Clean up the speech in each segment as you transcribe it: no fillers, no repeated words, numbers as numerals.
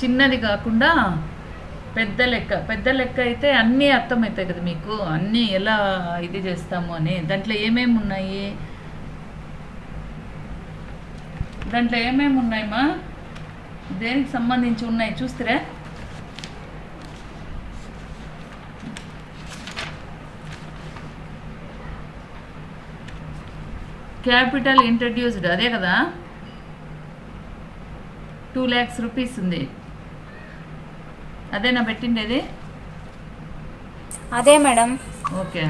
చిన్నది కాకుండా పెద్ద లెక్క అయితే అన్నీ అర్థమవుతాయి కదా మీకు, అన్నీ ఎలా ఇది చేస్తాము అని. దాంట్లో ఏమేమి ఉన్నాయి, ఉన్నాయమ్మా, దేనికి సంబంధించి ఉన్నాయి చూస్తారా? క్యాపిటల్ ఇంట్రడ్యూస్డ్ అదే కదా, 2 lakhs రూపీస్ ఉంది. అదేనా పెట్టిండేది? అదే మేడం. ఓకే,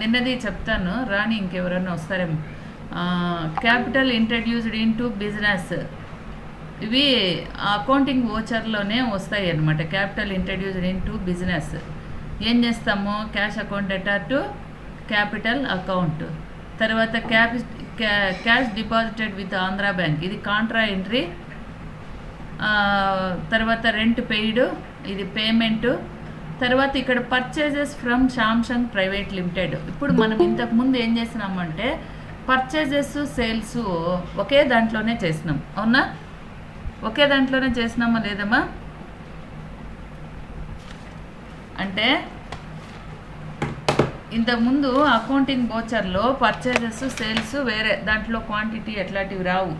నిన్నది చెప్తాను రాని, ఇంకెవరన్నా వస్తారేమో. Capital introduced in to business, ఇవి అకౌంటింగ్ ఓచర్లోనే వస్తాయి అన్నమాట. Capital introduced in to business ఏం చేస్తాము? క్యాష్ అకౌంట్ అటార్ టు క్యాపిటల్ అకౌంట్. తర్వాత cash deposited with Andhra bank, ఇది కాంట్రా ఎంట్రీ. తర్వాత రెంట్ పెయిడ్, ఇది పేమెంటు. తర్వాత ఇక్కడ purchases from Samsung private limited. ఇప్పుడు మనం ఇంతకుముందు ఏం చేసినామంటే పర్చేజెస్ సేల్స్ ఒకే దాంట్లోనే చేసినాం, అవునా? ఒకే దాంట్లోనే చేసినామా లేదమ్మా? అంటే ఇంతకుముందు అకౌంటింగ్ వోచర్లో పర్చేజెస్ సేల్స్ వేరే, దాంట్లో క్వాంటిటీ ఎట్లాంటివి రావు.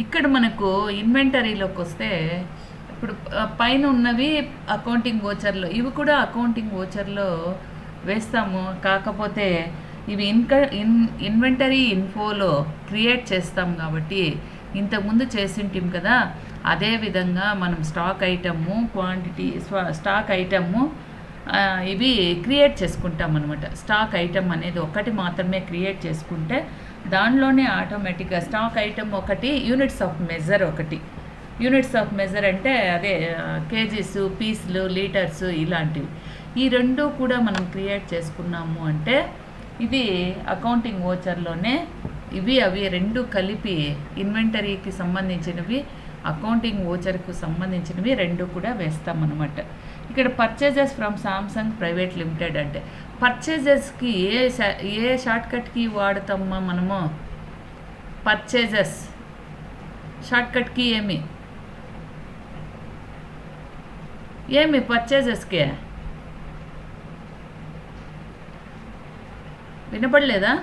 ఇక్కడ మనకు ఇన్వెంటరీలోకి వస్తే ఇప్పుడు పైన ఉన్నవి అకౌంటింగ్ వోచర్లో, ఇవి కూడా అకౌంటింగ్ వోచర్లో వేస్తాము. కాకపోతే ఇవి ఇన్వెంటరీ ఇన్ఫోలో క్రియేట్ చేస్తాం కాబట్టి ఇంతకుముందు చేసింటాం కదా, అదే విధంగా మనం stock item, quantity, stock item ఇవి క్రియేట్ చేసుకుంటాం అనమాట. స్టాక్ ఐటమ్ అనేది ఒకటి మాత్రమే క్రియేట్ చేసుకుంటే దానిలోనే ఆటోమేటిక్గా స్టాక్ ఐటమ్ ఒకటి, యూనిట్స్ ఆఫ్ మెజర్ ఒకటి. యూనిట్స్ ఆఫ్ మెజర్ అంటే అదే కేజీస్, పీసులు, లీటర్స్ ఇలాంటివి. ఈ రెండు కూడా మనం క్రియేట్ చేసుకున్నాము అంటే ఇది అకౌంటింగ్ వోచర్లోనే అవి రెండు కలిపి ఇన్వెంటరీకి సంబంధించినవి, అకౌంటింగ్ వోచర్కు సంబంధించినవి రెండు కూడా వేస్తామన్నమాట. ఇక్కడ purchases from Samsung private limited అంటే పర్చేజెస్కి ఏ షార్ట్కట్కి వాడతామా మనము? పర్చేజెస్ షార్ట్కట్కి ఏమి పర్చేజెస్కి వినపడలేదా?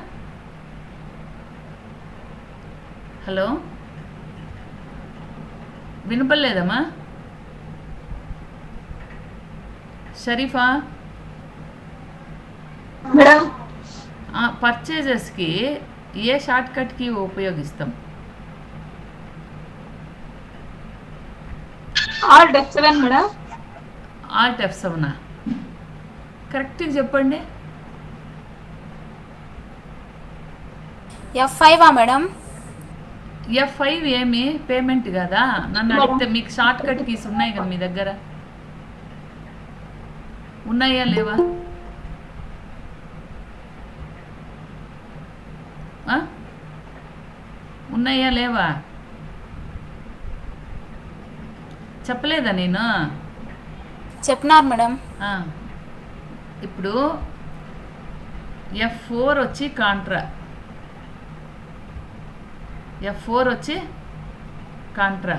హలో, వినపడలేదమ్మా? షరీఫా, పర్చేజెస్కి ఏ షార్ట్కట్కి ఉపయోగిస్తాం? Alt F7 madam. Alt F7 కరెక్ట్గా చెప్పండి. F5 madam. F5 ఏమి పేమెంట్ కదా? నన్ను అడిగితే మీకు షార్ట్ కట్ కీస్ ఉన్నాయి కదా మీ దగ్గర, ఉన్నాయా లేవా? ఉన్నాయా లేవా? చెప్పలేదా నేను? చెప్పినారు మేడం. ఇప్పుడు F4 వచ్చి కాంట్రా, F4 వచ్చి కాంట్రా,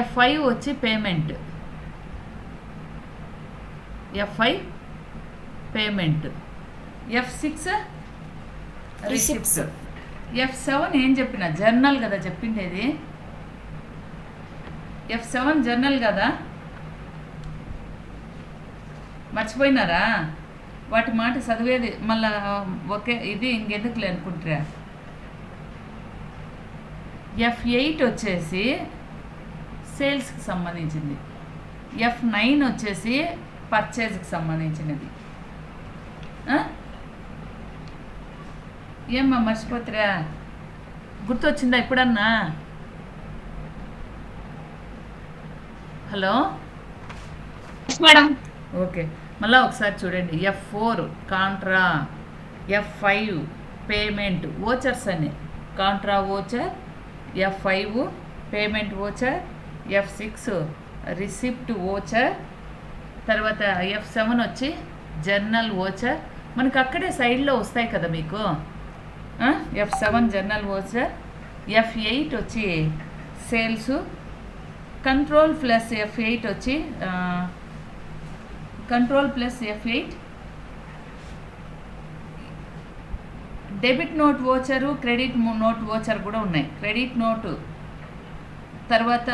F5 వచ్చి payment, F5 payment, F6 receipts, F7 ఏం చెప్పిన? జర్నల్ కదా చెప్పిండేది. F7 జర్నల్ కదా, మర్చిపోయినారా? వాటి మాట చదివేది మళ్ళా ఒకే ఇది, ఇంకెందుకులే అనుకుంటారా. F8 వచ్చేసి సేల్స్కి సంబంధించింది, F9 వచ్చేసి పర్చేజ్కి సంబంధించినది. ఏమ్మా మర్చిపోతురా? గుర్తొచ్చిందా ఇప్పుడన్నా? Hello madam. ఓకే, మళ్ళీ ఒకసారి చూడండి. F4 contra, F5 payment vouchers అని, contra voucher, F5 payment voucher, F6 receipt voucher, తర్వాత F7 వచ్చి జర్నల్ వోచర్. మనకు అక్కడే సైడ్లో వస్తాయి కదా మీకు. F7 జర్నల్ వోచర్, F8 వచ్చి సేల్స్, కంట్రోల్ ప్లస్ F8 వచ్చి control plus F8 debit note voucher credit note voucher కూడా ఉన్నాయి. క్రెడిట్ నోటు తర్వాత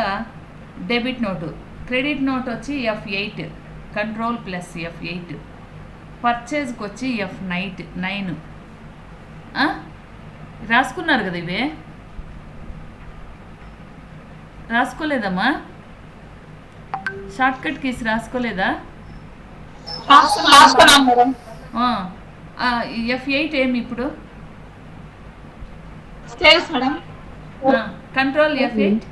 డెబిట్ నోటు. క్రెడిట్ నోట్ వచ్చి F8 కంట్రోల్ ప్లస్ F8. పర్చేజ్కి వచ్చి F9. రాసుకున్నారు కదా ఇవే? రాసుకోలేదమ్మా? షార్ట్కట్ కీస్ రాసుకోలేదా? రాసుకున్నాం మేడం. F8 ఏమి ఇప్పుడు? Sales madam. Control F8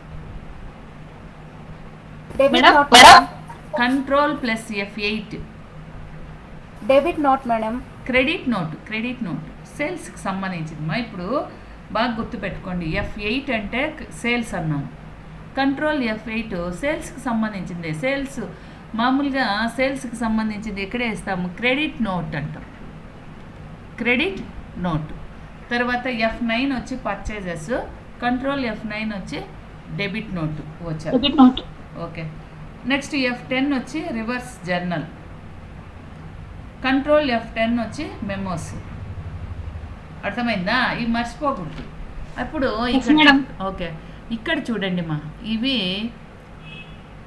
debit madam note madam control plus F8 debit note madam. Credit note సేల్స్కి సంబంధించింది. ఇప్పుడు బాగా గుర్తుపెట్టుకోండి. F8 అంటే సేల్స్ అన్నాము. కంట్రోల్ F8 సేల్స్కి సంబంధించింది. సేల్స్ మామూలుగా సేల్స్కి సంబంధించింది ఎక్కడే ఇస్తాము? క్రెడిట్ నోట్ అంటాం. Credit note. తర్వాత F9 వచ్చి పర్చేజెస్. కంట్రోల్ F9 వచ్చి డెబిట్ నోట్ వచ్చారు. Debit note. Okay. Next F10 వచ్చి రివర్స్ జర్నల్. కంట్రోల్ F10 వచ్చి మెమోస్. అర్థమైందా? ఇవి మర్చిపోకూడదు. అప్పుడు ఇక్కడ ఓకే, ఇక్కడ చూడండి మా, ఇవి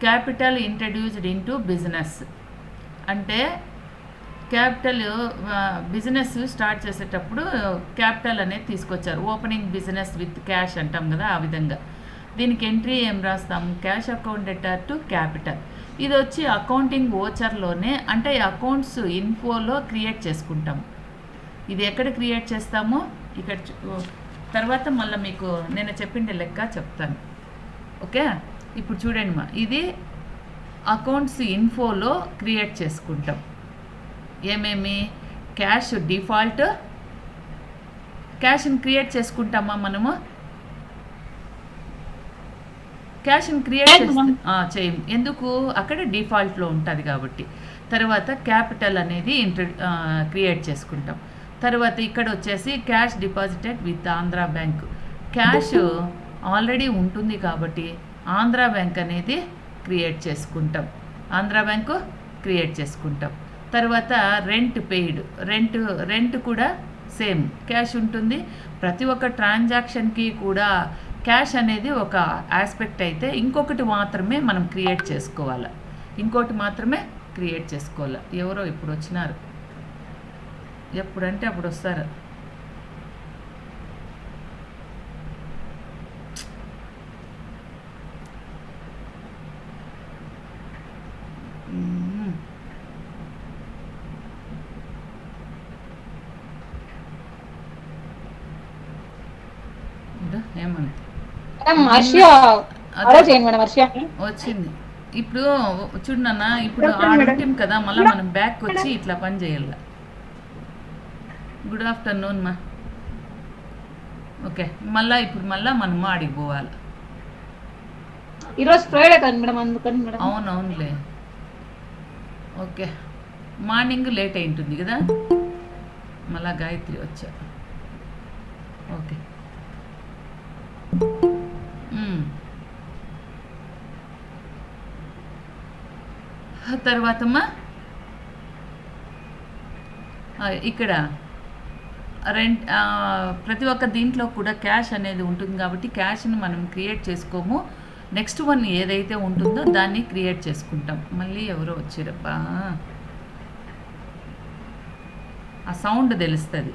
క్యాపిటల్ ఇంట్రడ్యూస్డ్ ఇంటూ బిజినెస్. అంటే క్యాపిటల్ బిజినెస్ స్టార్ట్ చేసేటప్పుడు క్యాపిటల్ అనేది తీసుకొచ్చారు. ఓపెనింగ్ బిజినెస్ విత్ క్యాష్ అంటాం కదా, ఆ విధంగా. దీనికి ఎంట్రీ ఏం రాస్తాము? Cash account debtor to capital. ఇది వచ్చి అకౌంటింగ్ ఓచర్లోనే, అంటే అకౌంట్స్ ఇన్ఫోలో క్రియేట్ చేసుకుంటాము. ఇది ఎక్కడ క్రియేట్ చేస్తామో ఇక్కడ తర్వాత మళ్ళీ మీకు నేను చెప్పిండే లెక్క చెప్తాను. ఓకే, ఇప్పుడు చూడండి మా, ఇది అకౌంట్స్ ఇన్ఫోలో క్రియేట్ చేసుకుంటాం. ఏమేమి? క్యాష్ డిఫాల్ట్ క్యాష్ని క్రియేట్ చేసుకుంటామా మనము? క్యాష్ని క్రియేట్ చేయము. ఎందుకు? అక్కడ డిఫాల్ట్లో ఉంటుంది కాబట్టి. తర్వాత క్యాపిటల్ అనేది క్రియేట్ చేసుకుంటాం. తర్వాత ఇక్కడ వచ్చేసి cash deposited with Andhra bank. Cash already ఉంటుంది కాబట్టి ఆంధ్రా బ్యాంక్ అనేది క్రియేట్ చేసుకుంటాం. ఆంధ్రా బ్యాంకు క్రియేట్ చేసుకుంటాం. తర్వాత రెంట్ పెయిడ్. రెంట్ కూడా సేమ్ క్యాష్ ఉంటుంది. ప్రతి ఒక్క ట్రాన్సాక్షన్కి కూడా క్యాష్ అనేది ఒక ఆస్పెక్ట్ అయితే ఇంకొకటి మాత్రమే మనం క్రియేట్ చేసుకోవాలి. ఎవరో ఇప్పుడు వచ్చినారు, ఎప్పుడంటే అప్పుడు వస్తారు. ఏమంత వచ్చింది. ఇప్పుడు చూడన్న, ఇప్పుడు ఆడుంటాం కదా, మళ్ళీ మనం బ్యాక్ వచ్చి ఇట్లా పని చేయాల. గుడ్ ఆఫ్టర్నూన్ మా. ఓకే, ఇప్పుడు మనం ఆడికి పోవాలి. ఈరోజు ఫ్రైడే కదా మేడం, అందుకని మేడం. అవునవునులే. ఓకే, మార్నింగ్ లేట్ అయి ఉంటుంది కదా, మళ్ళా గాయత్రి వచ్చా. ఓకే, తర్వాతమ్మా ఇక్కడ రెంట్ ప్రతి ఒక్క దీంట్లో కూడా క్యాష్ అనేది ఉంటుంది కాబట్టి క్యాష్ని మనం క్రియేట్ చేసుకోము. నెక్స్ట్ వన్ ఏదైతే ఉంటుందో దాన్ని క్రియేట్ చేసుకుంటాం. మళ్ళీ ఎవరో వచ్చారబ్బా, ఆ సౌండ్ తెలుస్తుంది.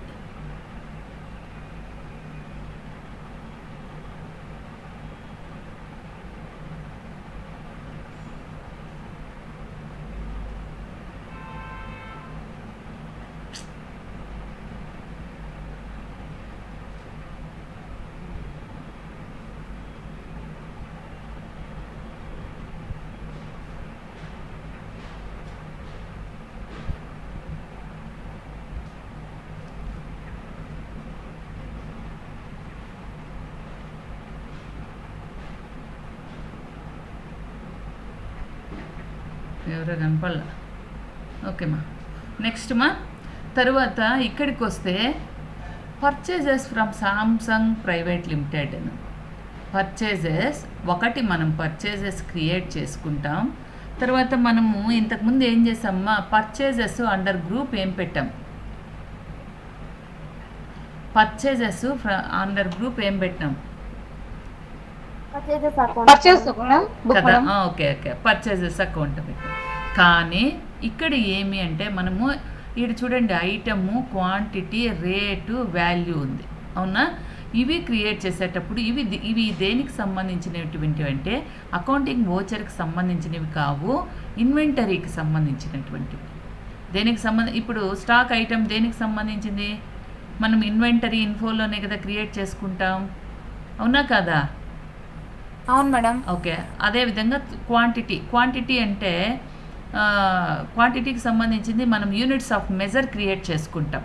ఎవరో కనపడలా. ఓకే మా, నెక్స్ట్ మా. తర్వాత ఇక్కడికి వస్తే purchases from Samsung private limited. Purchases ఒకటి మనం పర్చేజెస్ క్రియేట్ చేసుకుంటాం. తర్వాత మనము ఇంతకుముందు ఏం చేసామా, పర్చేజెస్ అండర్ గ్రూప్ ఏం పెట్టాం, పర్చేజెస్ అండర్ గ్రూప్ ఏం పెట్టాం పర్చేజెస్ అకౌంట్ పర్చేస్ కూడా బుక్ కదా. మేడం. ఓకే పర్చేజెస్ అకౌంట్ పెట్టాం. కానీ ఇక్కడ ఏమి అంటే మనము ఇక్కడ చూడండి, ఐటము, క్వాంటిటీ, రేటు, వాల్యూ ఉంది అవునా. ఇవి క్రియేట్ చేసేటప్పుడు ఇవి దేనికి సంబంధించినటువంటివి అంటే అకౌంటింగ్ వోచర్కి సంబంధించినవి కావు, ఇన్వెంటరీకి సంబంధించినటువంటివి. దేనికి ఇప్పుడు స్టాక్ ఐటమ్ దేనికి సంబంధించింది, మనం ఇన్వెంటరీ ఇన్ఫోలోనే కదా క్రియేట్ చేసుకుంటాం, అవునా కదా. అవును మేడం. ఓకే, అదేవిధంగా క్వాంటిటీ అంటే క్వాంటిటీకి సంబంధించింది మనం యూనిట్స్ ఆఫ్ మెజర్ క్రియేట్ చేసుకుంటాం.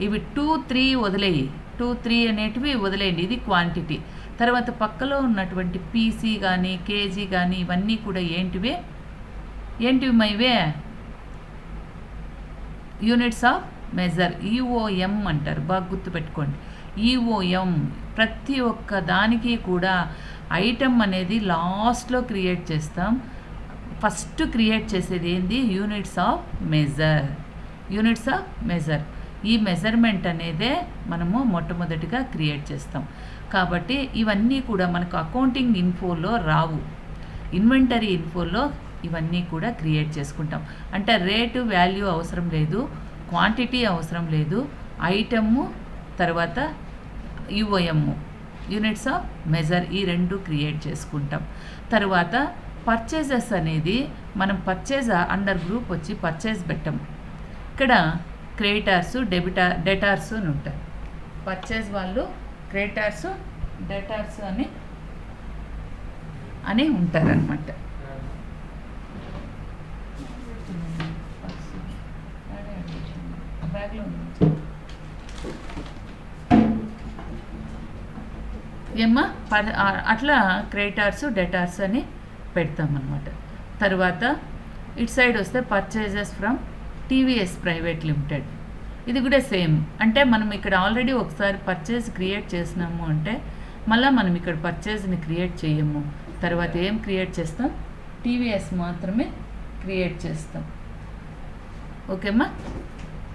ఇవి 2, 3 వదిలేయి, 2, 3 అనేటివి వదిలేయండి, ఇది క్వాంటిటీ. తర్వాత పక్కలో ఉన్నటువంటి పీసీ కానీ కేజీ కానీ ఇవన్నీ కూడా ఏంటివి మైవే యూనిట్స్ ఆఫ్ మెజర్, ఈఓఎం అంటారు, బాగా గుర్తుపెట్టుకోండి. ఈఓఎం ప్రతి ఒక్క దానికి కూడా ఐటమ్ అనేది లాస్ట్లో క్రియేట్ చేస్తాం. ఫస్ట్ క్రియేట్ చేసేది ఏంది, యూనిట్స్ ఆఫ్ మెజర్. ఈ మెజర్మెంట్ అనేదే మనము మొట్టమొదటిగా క్రియేట్ చేస్తాం. కాబట్టి ఇవన్నీ కూడా మనకు అకౌంటింగ్ ఇన్ఫోలో రావు, ఇన్వెంటరీ ఇన్ఫోలో ఇవన్నీ కూడా క్రియేట్ చేసుకుంటాం. అంటే రేటు, వాల్యూ అవసరం లేదు, క్వాంటిటీ అవసరం లేదు, ఐటము తర్వాత యుఓఎం, యూనిట్స్ ఆఫ్ మెజర్, ఈ రెండు క్రియేట్ చేసుకుంటాం. తర్వాత పర్చేజెస్ అనేది మనం పర్చేజ్ అండర్ గ్రూప్ వచ్చి పర్చేజ్ పెట్టాము. ఇక్కడ క్రెడిటార్స్, డెటార్స్ అని ఉంటాయి. పర్చేజ్ వాళ్ళు క్రెడిటార్స్, డెటార్స్ అని ఉంటారనమాట. బ్యాగ్లో ఏమ్మా అట్లా క్రెడిటార్స్, డెటార్స్ అని పెడతామన్నమాట. తర్వాత ఇటు సైడ్ వస్తే purchases from TVS private limited. ఇది కూడా సేమ్, అంటే మనం ఇక్కడ ఆల్రెడీ ఒకసారి పర్చేజ్ క్రియేట్ చేసినాము అంటే మళ్ళీ మనం ఇక్కడ పర్చేజ్ని క్రియేట్ చేయము. తర్వాత ఏం క్రియేట్ చేస్తాం, టీవీఎస్ మాత్రమే క్రియేట్ చేస్తాం. ఓకేమ్మా,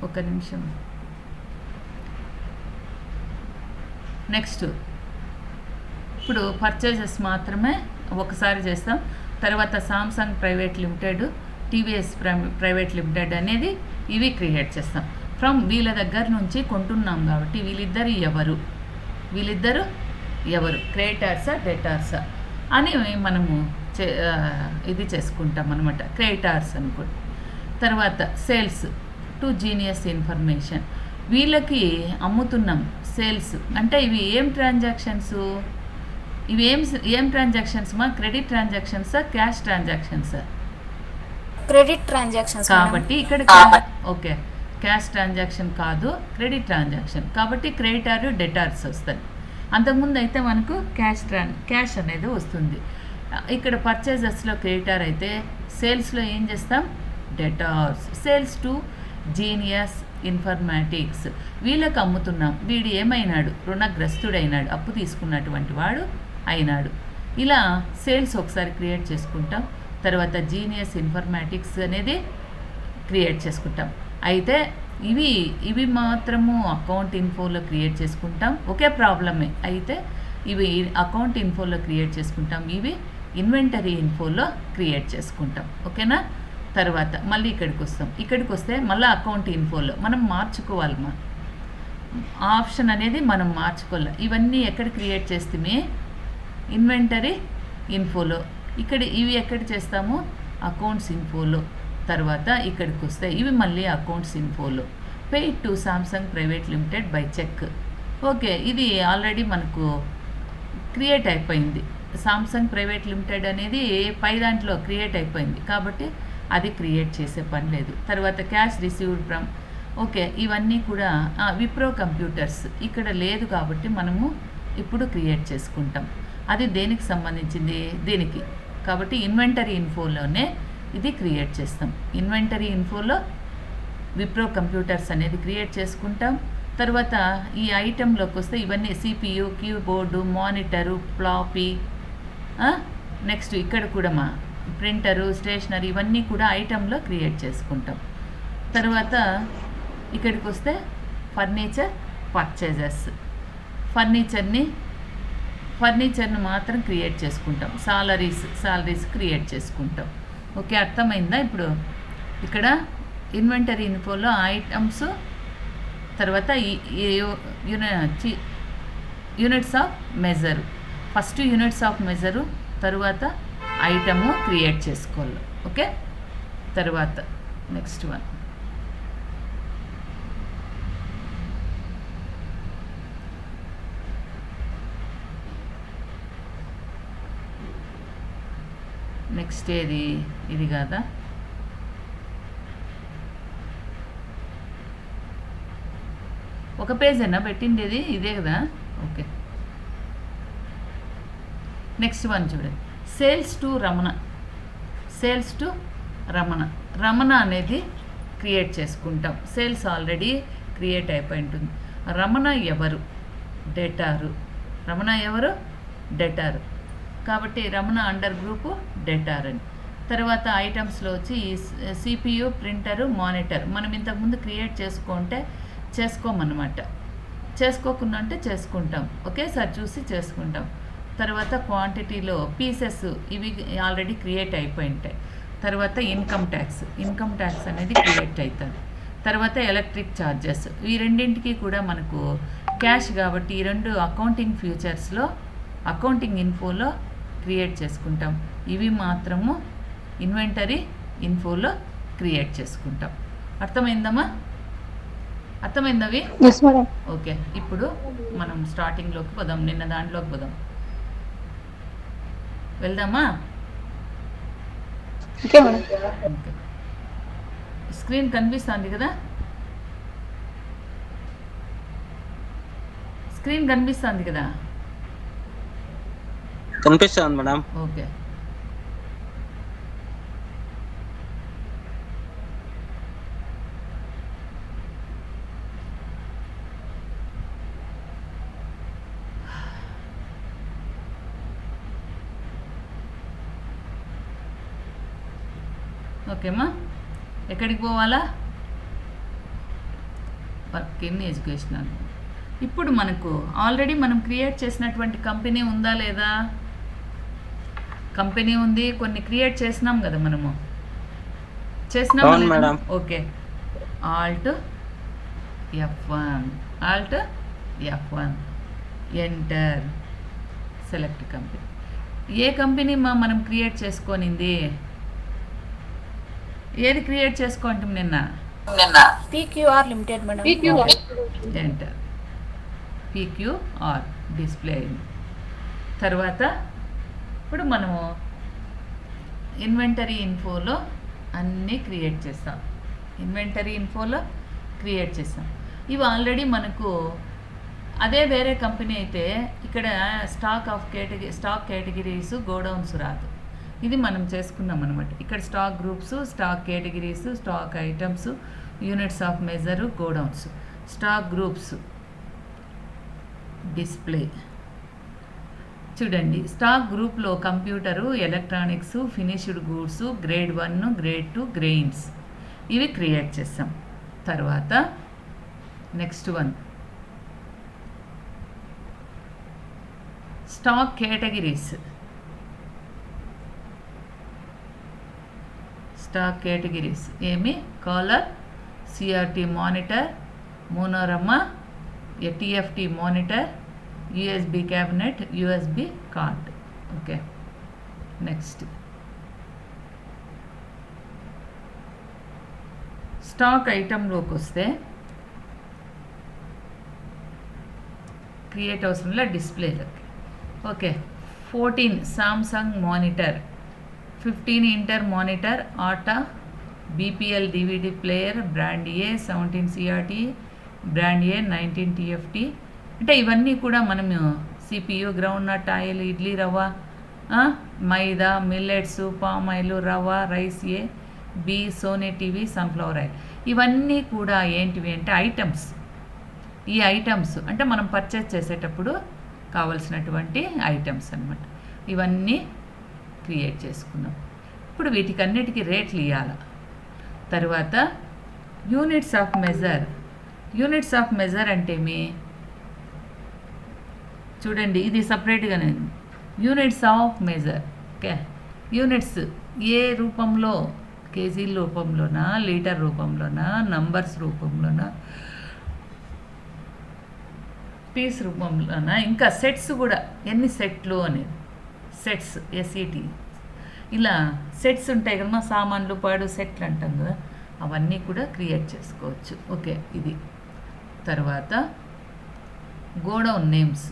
ఒక నిమిషం. నెక్స్ట్ ఇప్పుడు పర్చేజెస్ మాత్రమే ఒకసారి చేస్తాం. తర్వాత Samsung private limited, TVS private limited అనేది ఇవి క్రియేట్ చేస్తాం. ఫ్రమ్ వీళ్ళ దగ్గర నుంచి కొంటున్నాం కాబట్టి వీళ్ళిద్దరు ఎవరు క్రెడిటార్సా, డెటార్సా అని మనము ఇది చేసుకుంటాం అనమాట, క్రెడిటార్స్ అనుకోండి. తర్వాత సేల్స్ టు జీనియస్ ఇన్ఫర్మేషన్, వీళ్ళకి అమ్ముతున్నాం. సేల్స్ అంటే ఇవి ఏం ట్రాన్సాక్షన్స్, ఇవి ఏం ట్రాన్సాక్షన్స్ మా, క్రెడిట్ ట్రాన్సాక్షన్సా, క్యాష్ ట్రాన్సాక్షన్సా? క్రెడిట్ ట్రాన్సాక్షన్స్ కాబట్టి ఇక్కడ ఓకే, క్యాష్ ట్రాన్సాక్షన్ కాదు, క్రెడిట్ ట్రాన్సాక్షన్. కాబట్టి క్రెడిటార్, డెటార్స్ వస్తాయి. అంతకుముందు అయితే మనకు క్యాష్ అనేది వస్తుంది. ఇక్కడ పర్చేజెస్లో క్రెడిటార్ అయితే సేల్స్లో ఏం చేస్తాం, debtors. Sales to genius informatics, వీళ్ళకి అమ్ముతున్నాం. వీడు ఏమైనాడు, రుణగ్రస్తుడైనాడు, అప్పు తీసుకున్నటువంటి వాడు అయినాడు. ఇలా సేల్స్ ఒకసారి క్రియేట్ చేసుకుంటాం. తర్వాత జీనియస్ ఇన్ఫర్మాటిక్స్ అనేది క్రియేట్ చేసుకుంటాం. అయితే ఇవి మాత్రము అకౌంట్ ఇన్ఫోలో క్రియేట్ చేసుకుంటాం, ఒకే ప్రాబ్లమే. అయితే ఇవి అకౌంట్ ఇన్ఫోలో క్రియేట్ చేసుకుంటాం, ఇవి ఇన్వెంటరీ ఇన్ఫోలో క్రియేట్ చేసుకుంటాం. ఓకేనా. తర్వాత మళ్ళీ ఇక్కడికి వస్తే మళ్ళీ అకౌంట్ ఇన్ఫోలో మనం మార్చుకోవాలి. ఆప్షన్ అనేది మనం మార్చుకోవాలి. ఇవన్నీ ఎక్కడ క్రియేట్ చేస్తే ఇన్వెంటరీ ఇన్ఫోలో. ఇవి ఎక్కడ చేస్తాము, అకౌంట్స్ ఇన్ఫోలో. తర్వాత ఇక్కడికి వస్తే ఇవి మళ్ళీ అకౌంట్స్ ఇన్ఫోలో. Paid to Samsung private limited by cheque. Okay, ఇది ఆల్రెడీ మనకు క్రియేట్ అయిపోయింది. సామ్సంగ్ ప్రైవేట్ లిమిటెడ్ అనేది పై దాంట్లో క్రియేట్ అయిపోయింది కాబట్టి అది క్రియేట్ చేసే పని లేదు. తర్వాత క్యాష్ రిసీవ్డ్ ఫ్రమ్, ఓకే, ఇవన్నీ కూడా విప్రో కంప్యూటర్స్ ఇక్కడ లేదు కాబట్టి మనము ఇప్పుడు క్రియేట్ చేసుకుంటాం. అది దేనికి సంబంధించింది, దీనికి. కాబట్టి ఇన్వెంటరీ ఇన్ఫోలోనే ఇది క్రియేట్ చేస్తాం. ఇన్వెంటరీ ఇన్ఫోలో విప్రో కంప్యూటర్స్ అనేది క్రియేట్ చేసుకుంటాం. తర్వాత ఈ ఐటెంలోకి వస్తే ఇవన్నీ CPU, keyboard, monitor, floppy, next ఇక్కడ కూడా మా ప్రింటరు, స్టేషనరీ ఇవన్నీ కూడా ఐటెంలో క్రియేట్ చేసుకుంటాం. తర్వాత ఇక్కడికి వస్తే ఫర్నిచర్ పర్చేజెస్, ఫర్నిచర్ని మాత్రం క్రియేట్ చేసుకుంటాం. సాలరీస్ క్రియేట్ చేసుకుంటాం. ఓకే, అర్థమైందా? ఇప్పుడు ఇక్కడ ఇన్వెంటరీ ఇన్ఫోలో ఐటమ్స్, తర్వాత units of measure, first units of measure, తర్వాత ఐటము క్రియేట్ చేసుకోవాలి. ఓకే, తర్వాత నెక్స్ట్ వన్ నెక్స్ట్ ఇది కాదా? ఒక పేజేనా పెట్టిండేది? ఇదే కదా. ఓకే, నెక్స్ట్ వన్ చూడండి. సేల్స్ టు రమణ అనేది క్రియేట్ చేసుకుంటాం. సేల్స్ ఆల్రెడీ క్రియేట్ అయిపోయి ఉంటుంది. రమణ ఎవరు? డెటారు. కాబట్టి రమణ అండర్ గ్రూపు డెటార్ అని. తర్వాత ఐటమ్స్లో వచ్చి CPU, ప్రింటరు, మానిటర్ మనం ఇంతకుముందు క్రియేట్ చేసుకోమన్నమాట. చేసుకోకుండా అంటే చేసుకుంటాం, ఒకేసారి చూసి చేసుకుంటాం. తర్వాత క్వాంటిటీలో పీసెస్ ఇవి ఆల్రెడీ క్రియేట్ అయిపోయి ఉంటాయి. తర్వాత ఇన్కమ్ ట్యాక్స్ అనేది క్రియేట్ అవుతుంది. తర్వాత ఎలక్ట్రిక్ ఛార్జెస్, ఈ రెండింటికి కూడా మనకు క్యాష్ కాబట్టి ఈ రెండు అకౌంటింగ్ ఫ్యూచర్స్లో, అకౌంటింగ్ ఇన్ఫోలో క్రియేట్ చేసుకుంటాం. ఇవి మాత్రము ఇన్వెంటరీ ఇన్ఫోలో క్రియేట్ చేసుకుంటాం. అర్థమైందమ్మా? అర్థమైందవి? ఓకే, ఇప్పుడు మనం స్టార్టింగ్లోకి పోదాం, నిన్న దాంట్లోకి పోదాం. వెళ్దామా? ఓకే, స్క్రీన్ కనిపిస్తుంది కదా? కనిపిస్తుంది మేడం. ఓకే, ఓకేమ్మా. ఎక్కడికి పోవాలా? Work in educational. ఇప్పుడు మనకు ఆల్రెడీ మనం క్రియేట్ చేసినటువంటి కంపెనీ ఉందా లేదా? కంపెనీ ఉంది, కొన్ని క్రియేట్ చేసినాం కదా మనము. చేసినాం. Okay, alt F1 enter, select company. ఏ కంపెనీ మనం క్రియేట్ చేసుకొనింది? ఏది క్రియేట్ చేసుకుంటాం నిన్న? PQR limited madam. Enter, PQR display అయింది. తర్వాత ఇప్పుడు మనము ఇన్వెంటరీ ఇన్ఫోలో అన్నీ క్రియేట్ చేస్తాం. ఇవి ఆల్రెడీ మనకు అదే వేరే కంపెనీ అయితే ఇక్కడ స్టాక్ కేటగిరీస్, గోడౌన్స్ రాదు. ఇది మనం చేసుకున్నాం అనమాట. ఇక్కడ stock groups, stock categories, stock items, units of measure, godowns. Stock groups display చూడండి. స్టాక్ గ్రూప్లో computer, electronics, finished goods, grade 1, grade 2, grains ఇవి క్రియేట్ చేస్తాం. తర్వాత నెక్స్ట్ వన్ స్టాక్ కేటగిరీస్. ఏమి? కాలర్, CRT మానిటర్, మోనోరమా, TFT monitor, USB cabinet, USB card. Okay, next stock ఐటెంలోకి వస్తే create అవసరంలో డిస్ప్లేలోకి. ఓకే, 14 సామ్సంగ్ మానిటర్, 15 ఇంటర్ మానిటర్, ఆటా, BPL DVD player, brand A, 17 CRT, brand A, 19 TFT. అంటే ఇవన్నీ కూడా మనము CPU, groundnut oil, idli రవ్వ, మైదా, మిల్లెట్స్, పామ్ ఆయిల్, రవ్వ, rice A, B, Sony TV, sunflower oil. ఇవన్నీ కూడా ఏంటివి అంటే ఐటమ్స్. ఈ ఐటమ్స్ అంటే మనం పర్చేస్ చేసేటప్పుడు కావలసినటువంటి ఐటమ్స్ అన్నమాట. ఇవన్నీ క్రియేట్ చేసుకున్నాం. ఇప్పుడు వీటికన్నిటికీ రేట్లు ఇవ్వాలి. తర్వాత units of measure. Units of measure అంటే మీ చూడండి, ఇది సపరేట్గానే units of measure. Okay, units ఏ రూపంలో, కేజీల రూపంలోనా, లీటర్ రూపంలోనా, నంబర్స్ రూపంలోనా, పీస్ రూపంలోనా, ఇంకా సెట్స్ కూడా ఎన్ని సెట్లు అనేది, సెట్స్ ఎస్ఈటి, ఇలా సెట్స్ ఉంటాయి కదా, సామాన్లు పాడు సెట్లు అంటాం కదా, అవన్నీ కూడా క్రియేట్ చేసుకోవచ్చు. ఓకే, ఇది తర్వాత godown names.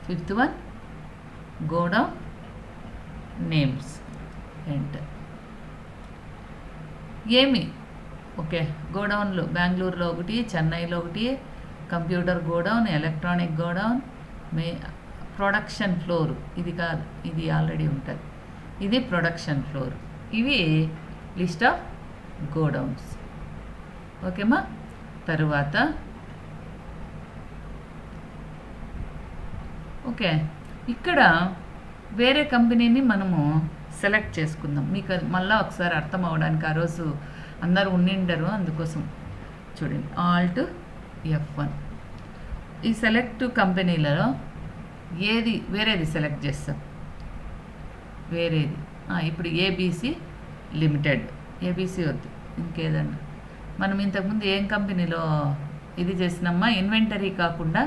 Fifth one godown names. Enter. ఏమి ఓకే, గోడౌన్లు బెంగళూరులో ఒకటి, చెన్నైలో ఒకటి, computer godown, electronic godown, production floor. ఇది కాదు, ఇది ఆల్రెడీ ఉంటుంది, ఇది ప్రొడక్షన్ ఫ్లోర్. ఇవి లిస్ట్ ఆఫ్ గోడౌన్స్. ఓకేమా. తరువాత ఓకే, ఇక్కడ వేరే కంపెనీని మనము సెలెక్ట్ చేసుకుందాం. మీకు అది మళ్ళీ ఒకసారి అర్థం అవ్వడానికి, ఆ రోజు అందరూ ఉండిండరు, అందుకోసం చూడండి. Alt F1. ఈ సెలెక్ట్ కంపెనీలలో ఏది వేరేది సెలెక్ట్ చేస్తాం, వేరేది. ఇప్పుడు ఏబీసీ లిమిటెడ్. ఏబీసీ వద్దు, ఇంకేదన్నా. మనం ఇంతకుముందు ఏం కంపెనీలో ఇది చేసినామా, ఇన్వెంటరీ కాకుండా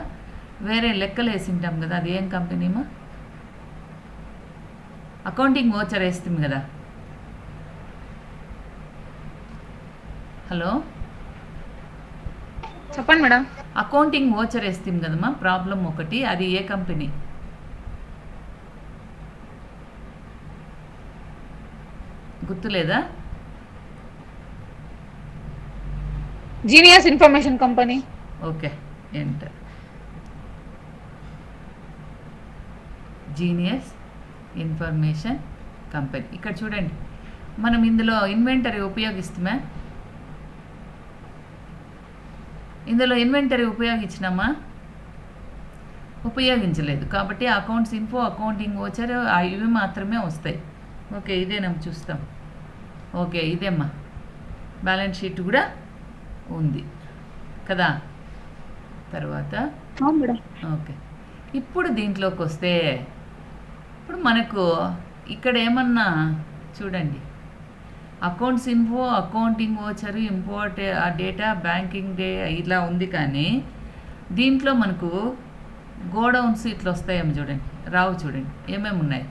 వేరే లెక్కలు వేసింటాం కదా, అది ఏం కంపెనీమా? అకౌంటింగ్ వోచర్ వేస్తాం కదా. హలో, చెప్పండి మేడం. అకౌంటింగ్ వోచర్ వేస్తాం కదమ్మా. ప్రాబ్లం ఒకటి, అది ఏ కంపెనీ? గుర్తులేదా? Genius information company. Okay, enter. Genius information company. ఇక్కడ చూడండి, మనం ఇందులో ఇన్వెంటరీ ఉపయోగిస్తామా? ఇందులో ఇన్వెంటరీ ఉపయోగించినామా? ఉపయోగించలేదు. కాబట్టి అకౌంట్స్ ఇన్ఫో, అకౌంటింగ్ వోచర్ ఇవి మాత్రమే వస్తాయి. ఓకే, ఇదేనా చూస్తాం. ఓకే, ఇదేమ్మా. బ్యాలెన్స్ షీట్ కూడా ఉంది కదా. తర్వాత మేడం. ఓకే, ఇప్పుడు దీంట్లోకి వస్తే, ఇప్పుడు మనకు ఇక్కడ ఏమన్నా చూడండి, accounts info, accounting voucher, import data, banking day ఇలా ఉంది. కానీ దీంట్లో మనకు గోడౌన్స్ ఇట్లా వస్తాయేమో చూడండి, రావు. చూడండి ఏమేమి ఉన్నాయి,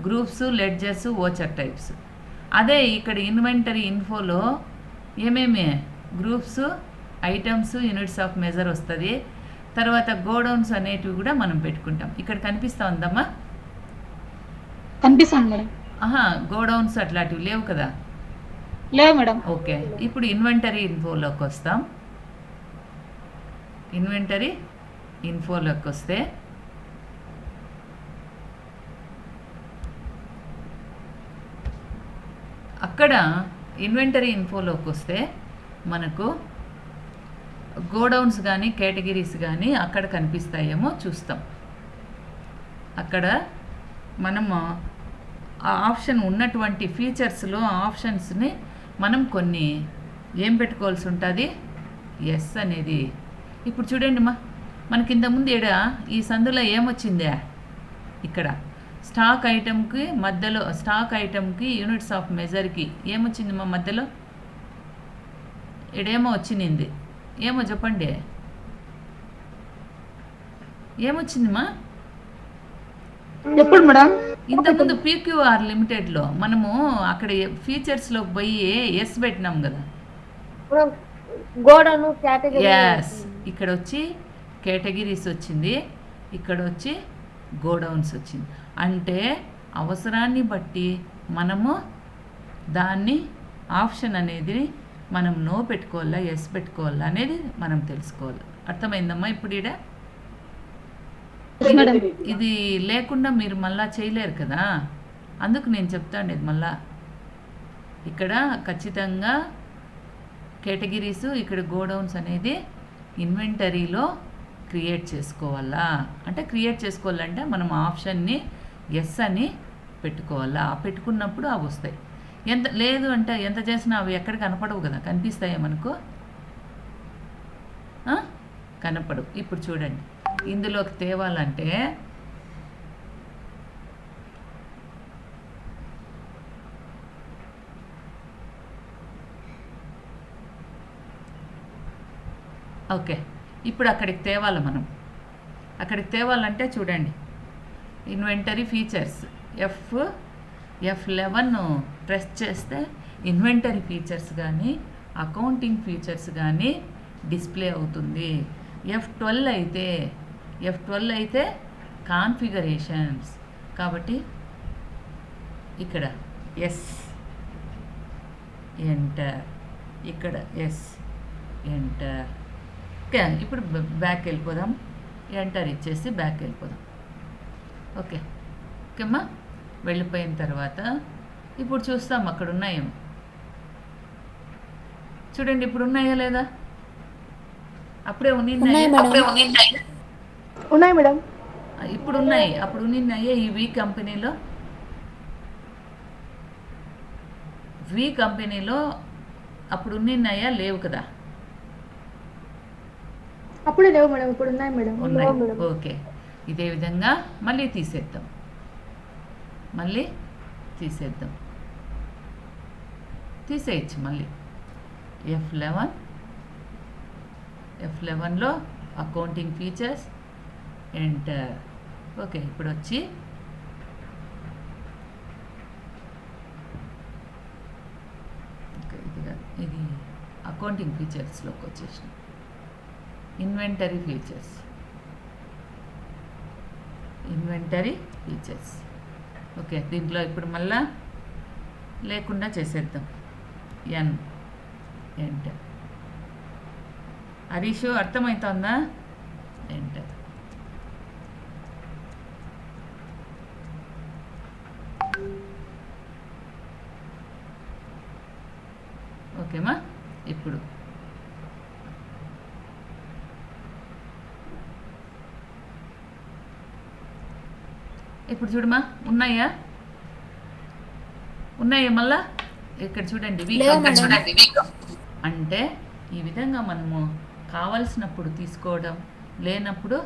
గ్రూప్స్, లెడ్జర్స్, వోచర్ టైప్స్. అదే ఇక్కడ ఇన్వెంటరీ ఇన్ఫోలో ఏమేమి groups, items, units of measure వస్తుంది. తర్వాత గోడౌన్స్ అనేటివి కూడా మనం పెట్టుకుంటాం. ఇక్కడ కనిపిస్తూ ఉందమ్మా? కనిపిస్తాను మేడం. గోడౌన్స్ అట్లాంటివి లేవు కదా. లేవు మేడం. ఓకే, ఇప్పుడు ఇన్వెంటరీ ఇన్ఫోలోకి వస్తాం. ఇన్వెంటరీ ఇన్ఫోలోకి వస్తే అక్కడ ఇన్వెంటరీ ఇన్ఫోలోకి వస్తే మనకు గోడౌన్స్ కానీ కేటగిరీస్ కానీ అక్కడ కనిపిస్తాయేమో చూస్తాం. అక్కడ మనము ఆ ఆప్షన్ ఉన్నటువంటి ఫీచర్స్లో ఆప్షన్స్ని మనం కొన్ని ఏం పెట్టుకోవాల్సి ఉంటుంది, ఎస్ అనేది. ఇప్పుడు చూడండి మా, మనకి ఇంతకుముందు ఈడ ఈ సందులో ఏమొచ్చిందే, ఇక్కడ స్టాక్ ఐటమ్కి మధ్యలో, స్టాక్ ఐటమ్కి యూనిట్స్ ఆఫ్ మెజర్కి ఏమొచ్చింది మా మధ్యలో? ఈడేమో వచ్చింది, ఏమో చెప్పండి, ఏమొచ్చింది మా? ఎప్పుడు మేడం? ఇంతకుముందు PQR లిమిటెడ్లో మనము అక్కడ ఫీచర్స్లో పోయి ఎస్ పెట్టినాం కదా. గోడను కేటగిరీ. ఎస్, ఇక్కడ వచ్చి కేటగిరీస్ వచ్చింది, ఇక్కడ వచ్చి గోడౌన్స్ వచ్చింది. అంటే అవసరాన్ని బట్టి మనము దాన్ని ఆప్షన్ అనేది మనం నో పెట్టుకోవాలా, ఎస్ పెట్టుకోవాలా అనేది మనం తెలుసుకోవాలి. అర్థమైందమ్మా? ఇప్పుడు ఈడ ఇది లేకుండా మీరు మళ్ళా చేయలేరు కదా, అందుకు నేను చెప్తాను. ఇది మళ్ళా ఇక్కడ ఖచ్చితంగా కేటగిరీస్, ఇక్కడ గోడౌన్స్ అనేది ఇన్వెంటరీలో క్రియేట్ చేసుకోవాలా అంటే క్రియేట్ చేసుకోవాలంటే మనం ఆప్షన్ని ఎస్ అని పెట్టుకోవాలా పెట్టుకున్నప్పుడు అవి వస్తాయి. ఎంత లేదు అంటే ఎంత చేసినా అవి ఎక్కడ కనపడవు కదా, కనిపిస్తాయా మనకు? కనపడవు. ఇప్పుడు చూడండి, ఇందులోకి తేవాలంటే ఓకే, ఇప్పుడు అక్కడికి తేవాలి మనం. అక్కడికి తేవాలంటే చూడండి, ఇన్వెంటరీ ఫీచర్స్ F11 ప్రెస్ చేస్తే ఇన్వెంటరీ ఫీచర్స్ కానీ అకౌంటింగ్ ఫీచర్స్ కానీ డిస్ప్లే అవుతుంది. F12 అయితే కాన్ఫిగరేషన్స్. కాబట్టి ఇక్కడ ఎస్ ఎంటర్, ఇక్కడ ఎస్ ఎంటర్. ఓకే, ఇప్పుడు బ్యాక్ వెళ్ళిపోదాం. ఎంటర్ ఇచ్చేసి బ్యాక్ వెళ్ళిపోదాం. ఓకే ఓకేమ్మా, వెళ్ళిపోయిన తర్వాత ఇప్పుడు చూస్తాం అక్కడ ఉన్నాయేమో. చూడండి, ఇప్పుడు ఉన్నాయా లేదా? అప్పుడే ఉన్నాయి ఉన్నాయి. మేడం. ఇప్పుడు ఉన్నాయి, అప్పుడు ఉన్నాయే. ఈ వి కంపెనీలో అప్పుడు ఉన్నాయా? లేవు కదా. అప్పుడే లేవు మేడం, ఇప్పుడు ఉన్నాయి మేడం. ఉన్నాయి. ఓకే, ఇదే విధంగా మళ్ళీ తీసేద్దాం. తీసేయచ్చు మళ్ళీ. F11లో అకౌంటింగ్ ఫీచర్స్ ఎంటర్. ఓకే, ఇప్పుడు వచ్చి ఇది అకౌంటింగ్ ఫీచర్స్లోకి వచ్చేసిన ఇన్వెంటరీ ఫీచర్స్. ఓకే, దీంట్లో ఇప్పుడు మళ్ళా లేకుండా చేసేద్దాం. ఎంటర్. హరీషు అర్థమవుతుందా? ఎంటర్. ఓకేమా, ఇప్పుడు చూడమా, ఉన్నాయా మళ్ళా? ఇక్కడ చూడండి, అంటే ఈ విధంగా మనము కావలసినప్పుడు తీసుకోవడం, లేనప్పుడు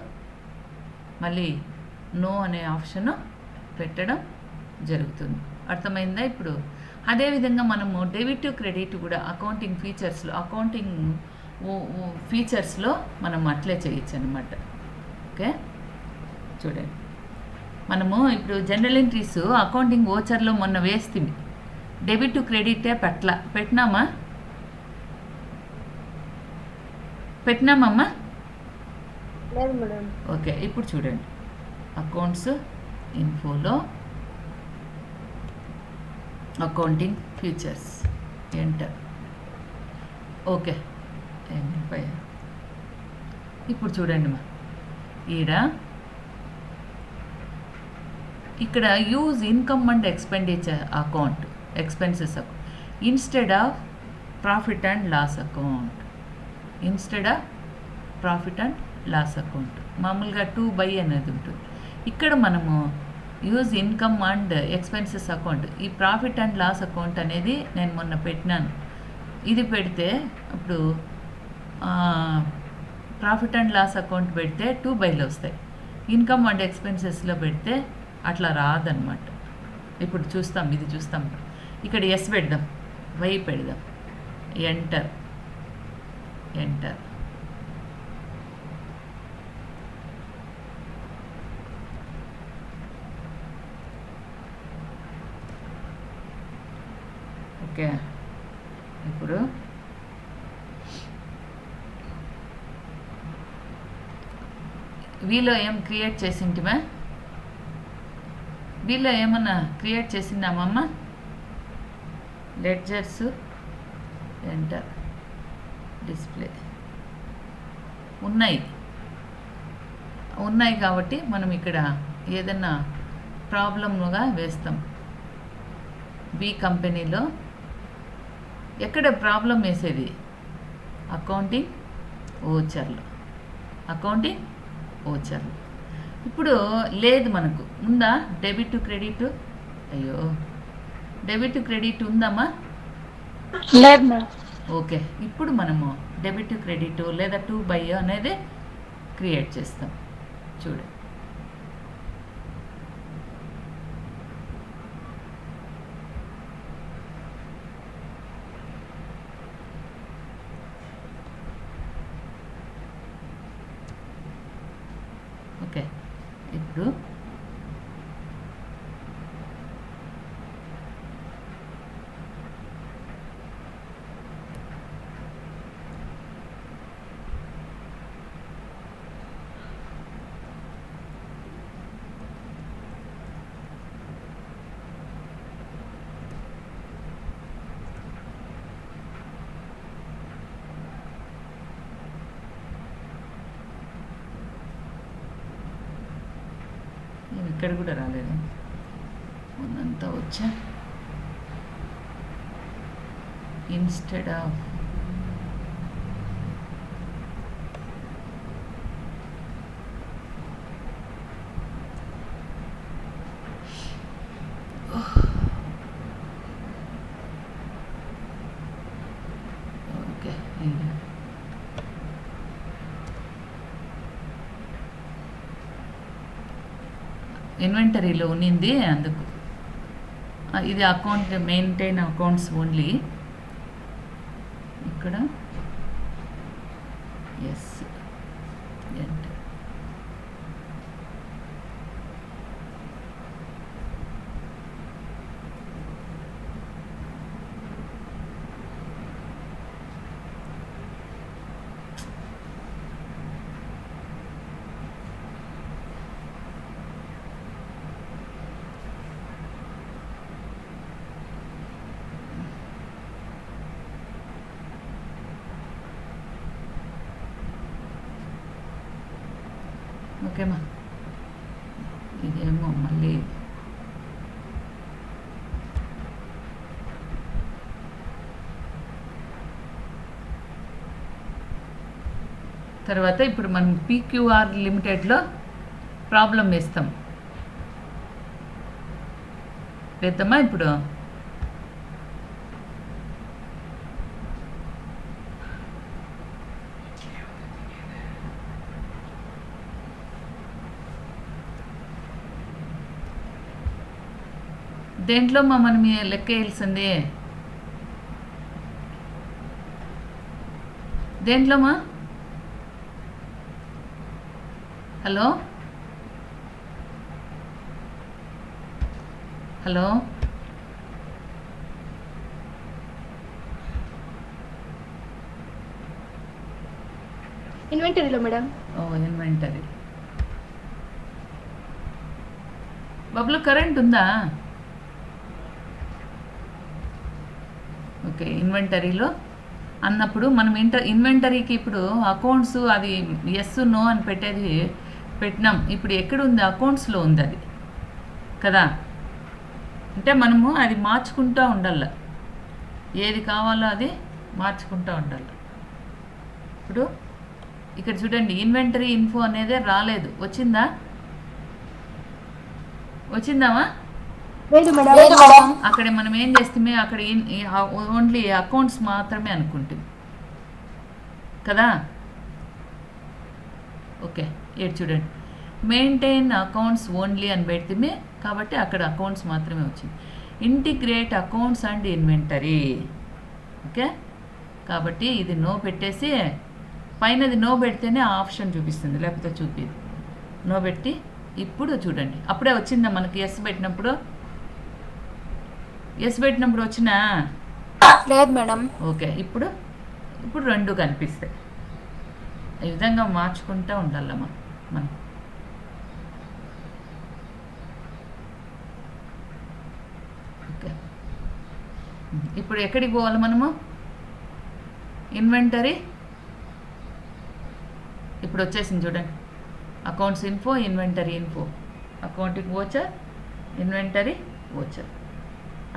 మళ్ళీ నో అనే ఆప్షన్ పెట్టడం జరుగుతుంది. అర్థమైందా ఇప్పుడు? అదేవిధంగా మనము డెబిట్ క్రెడిట్ కూడా అకౌంటింగ్ ఫీచర్స్లో మనం అట్లే చేయొచ్చు అనమాట. ఓకే, చూడండి, మనము ఇప్పుడు జనరల్ ఎంట్రీస్ అకౌంటింగ్ ఓచర్లో మొన్న వేస్తుంది. డెబిట్ క్రెడిటే పెట్టినామమ్మా? లేదు మేడం. ఓకే, ఇప్పుడు చూడండి, అకౌంట్స్ ఇన్ఫోలో అకౌంటింగ్ ఫీచర్స్ ఎంటర్. ఓకే, ఇప్పుడు చూడండి మా ఇక్కడ use income and expenditure account expenses account instead of profit and loss account. మామూలుగా 2/, అనేది ఉంటుంది. ఇక్కడ మనము use income and expenses account, ఈ ప్రాఫిట్ అండ్ లాస్ అకౌంట్ అనేది నేను మొన్న పెట్టినాను. ఇది పెడితే ఇప్పుడు ప్రాఫిట్ అండ్ లాస్ అకౌంట్ పెడితే 2/లో వస్తాయి. ఇన్కమ్ అండ్ ఎక్స్పెన్సెస్లో పెడితే అట్లా రాదనమాట. ఇప్పుడు చూస్తాం, ఇది చూస్తాం. ఇక్కడ ఎస్ పెడదాం, వై పెడదాం, ఎంటర్. ఓకే, ఇప్పుడు వీలో ఏం క్రియేట్ చేసింటిమా? వీలో ఏమన్నా క్రియేట్ చేసిందామమ్మా? లెడ్జర్స్ ఎంటర్, డిస్ప్లే ఉన్నాయి కాబట్టి మనం ఇక్కడ ఏదన్నా ప్రాబ్లమ్గా వేస్తాం. బి కంపెనీలో ఎక్కడ ప్రాబ్లం వేసేది? అకౌంటింగ్ ఓచర్లు, అకౌంటింగ్ ఓచర్లు. ఇప్పుడు లేదు మనకు ఉందా డెబిట్ క్రెడిట్? అయ్యో, డెబిట్ క్రెడిట్ ఉందమ్మా? లేదు మేడం. ఓకే, ఇప్పుడు మనము డెబిట్ క్రెడిట్ లేదా టు బై అనేది క్రియేట్ చేస్తాం. చూడండి, ఓకే. ఇప్పుడు నేను ఇక్కడ కూడా రాలేదు, ముందంతా వచ్చా. ఇన్స్టెడ్ ఆఫ్ ఓకే, ఇన్వెంటరీలో ఉన్నింది అందుకు. ఇది అకౌంట్ మెయింటైన్ అకౌంట్స్ ఓన్లీ. ఇక్కడ ఎస్ ఎంటర్. ఓకేమా, ఇదేమో మళ్ళీ తర్వాత ఇప్పుడు మనం పీక్యూఆర్ లిమిటెడ్లో ప్రాబ్లం వేస్తాం. వేద్దామా ఇప్పుడు? దేంట్లో మనం లెక్క వేయాల్సింది? దేంట్లోమా? హలో హలో, ఇన్వెంటరీలో మేడం. ఓ ఇన్వెంటరీ. బబ్లు కరెంట్ ఉందా? ఓకే, ఇన్వెంటరీలో అన్నప్పుడు మనం ఇన్వెంటరీకి ఇప్పుడు అకౌంట్స్ అది ఎస్ నో అని పెట్టినాం. ఇప్పుడు ఎక్కడుంది? అకౌంట్స్లో ఉంది అది కదా. అంటే మనము అది మార్చుకుంటూ ఉండాల, ఏది కావాలో అది మార్చుకుంటూ ఉండాలి. ఇప్పుడు ఇక్కడ చూడండి, ఇన్వెంటరీ ఇన్ఫో అనేది రాలేదు. వచ్చిందా? వచ్చిందామా? లేదు మేడం. అక్కడ మనం ఏం చేస్తామే, అక్కడ ఓన్లీ అకౌంట్స్ మాత్రమే అనుకుంటాం కదా. ఓకే, ఏడు చూడండి, మెయింటైన్ అకౌంట్స్ ఓన్లీ అని పెడితే కాబట్టి అక్కడ అకౌంట్స్ మాత్రమే వచ్చింది. Integrate accounts and inventory. Okay, కాబట్టి ఇది నో పెట్టేసి పైనది నో పెడితేనే ఆప్షన్ చూపిస్తుంది, లేకపోతే చూపిది. నో పెట్టి ఇప్పుడు చూడండి, అప్పుడే వచ్చిందా మనకి? ఎస్ పెట్టినప్పుడు వచ్చినా? లేదు మేడం. ఓకే, ఇప్పుడు రెండు కనిపిస్తాయి. ఈ విధంగా మార్చుకుంటూ ఉండాలమ్మా మనం. ఓకే, ఇప్పుడు ఎక్కడికి పోవాలి మనము? ఇన్వెంటరీ ఇప్పుడు వచ్చేసింది చూడండి, accounts info, inventory info, accounting voucher, inventory voucher.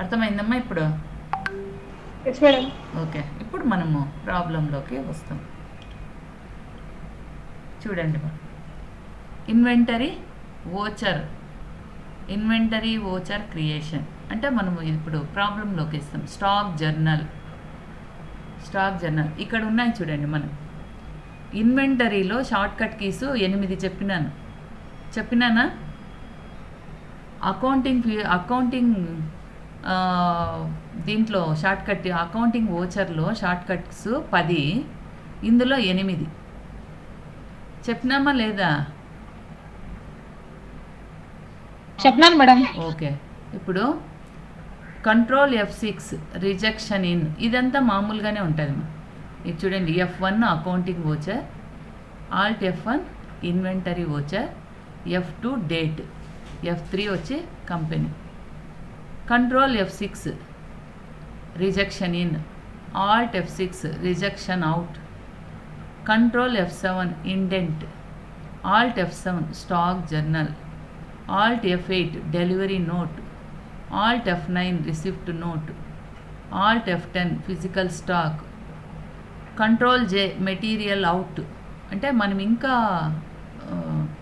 అర్థమైందమ్మా ఇప్పుడు? Yes madam. ఓకే, ఇప్పుడు మనము ప్రాబ్లంలోకి వస్తాం. చూడండి ఇన్వెంటరీ ఓచర్ క్రియేషన్ అంటే మనము ఇప్పుడు ప్రాబ్లంలోకి ఇస్తాం. స్టాక్ జర్నల్ ఇక్కడ ఉన్నాయి చూడండి. మనం ఇన్వెంటరీలో షార్ట్ కట్ కీస్ 8 చెప్పినానా? అకౌంటింగ్ దీంట్లో షార్ట్ కట్ అకౌంటింగ్ ఓచర్లో షార్ట్ కట్స్ 10, ఇందులో 8 చెప్పినామా లేదా? చెప్పినాను మేడం. ఓకే. ఇప్పుడు కంట్రోల్ F6 రిజెక్షన్ ఇన్, ఇదంతా మామూలుగానే ఉంటుంది. ఇది చూడండి, F1 accounting voucher, alt F1 inventory voucher, F2 date, F3 వచ్చి company. Control F6 rejection in, alt F6 rejection out, control F7 indent, alt F7 stock journal, alt F8 delivery note, alt F9 receipt note, Alt F10 physical stock, control J material out అంటే మనం ఇంకా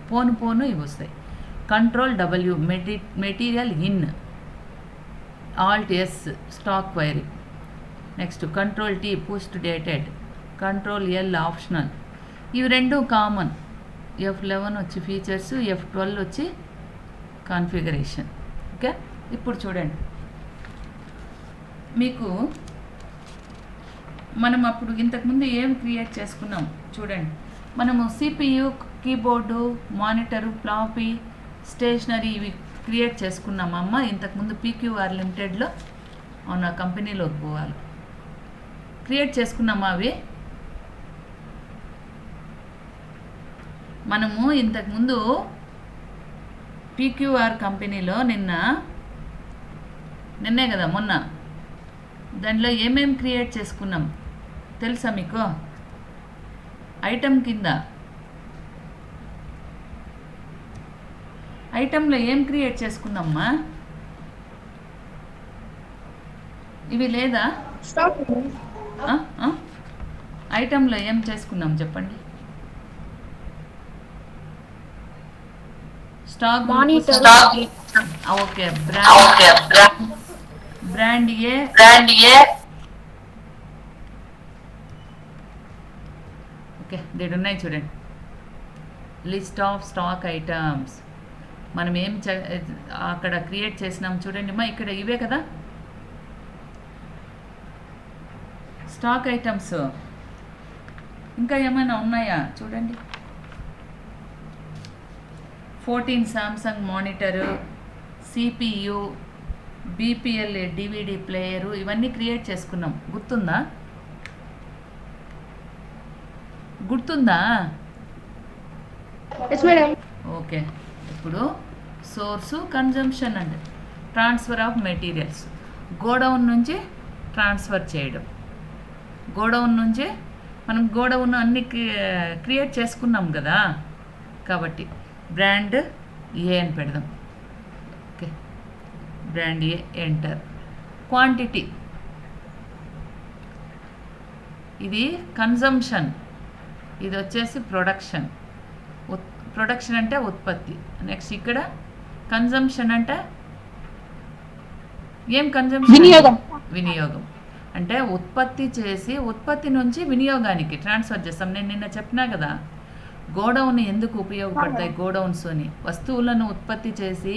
పోను ఇవి వస్తాయి. Control W material in, Alt S stock query. Next control T post dated, control L optional. ఇవి రెండు common. F11 వచ్చి features, F12 వచ్చి configuration. Okay. ఇప్పుడు చూడండి, మీకు మనం అప్పుడు ఇంతకుముందు ఏం క్రియేట్ చేసుకున్నాం చూడండి. మనము CPU, keyboard, monitor, floppy, stationery ఇవి క్రియేట్ చేసుకున్నామమ్మ ఇంతకుముందు PQR లిమిటెడ్లో. అవునా? కంపెనీలోకి పోవాలి. క్రియేట్ చేసుకున్నామా అవి? మనము ఇంతకుముందు PQR కంపెనీలో నిన్నే కదా మొన్న దాంట్లో ఏమేమి క్రియేట్ చేసుకున్నాం తెలుసా మీకు? ఐటమ్ కింద ఐటంలో ఏం క్రియేట్ చేసుకున్నామ్మా? ఇవి లేదా? ఐటంలో ఏం చేసుకున్నాం చెప్పండి. Stock monitor, okay. బ్రాండ్ ఏ, ఓకే. దీని ఉన్నాయి చూడండి, లిస్ట్ ఆఫ్ స్టాక్ ఐటమ్స్. మనం ఏం అక్కడ క్రియేట్ చేసినాం చూడండి మా, ఇక్కడ ఇవే కదా స్టాక్ ఐటమ్స్. ఇంకా ఏమైనా ఉన్నాయా చూడండి. 14 Samsung monitor, CPU, BPL DVD player, ఇవన్నీ క్రియేట్ చేసుకున్నాం. గుర్తుందా? Yes madam. ఓకే. ఇప్పుడు source, consumption and transfer of materials. Godown నుంచి ట్రాన్స్ఫర్ చేయడం. గోడౌన్ నుంచి మనం గోడౌన్ అన్ని క్రియేట్ చేసుకున్నాం కదా, కాబట్టి బ్రాండ్ ఏ అని పెడదాం. ఓకే. బ్రాండ్ ఏ, ఎంటర్. క్వాంటిటీ, ఇది కన్జంప్షన్, ఇది వచ్చేసి ప్రొడక్షన్. ప్రొడక్షన్ అంటే ఉత్పత్తి. నెక్స్ట్ ఇక్కడ కన్జంప్షన్ అంటే ఏం? కన్జంప్షన్ వినియోగం అంటే ఉత్పత్తి చేసి ఉత్పత్తి నుంచి వినియోగానికి ట్రాన్స్ఫర్ చేస్తాం. నేను నిన్న చెప్పినా కదా, గోడౌన్ ఎందుకు ఉపయోగపడతాయి గోడౌన్స్ అని. వస్తువులను ఉత్పత్తి చేసి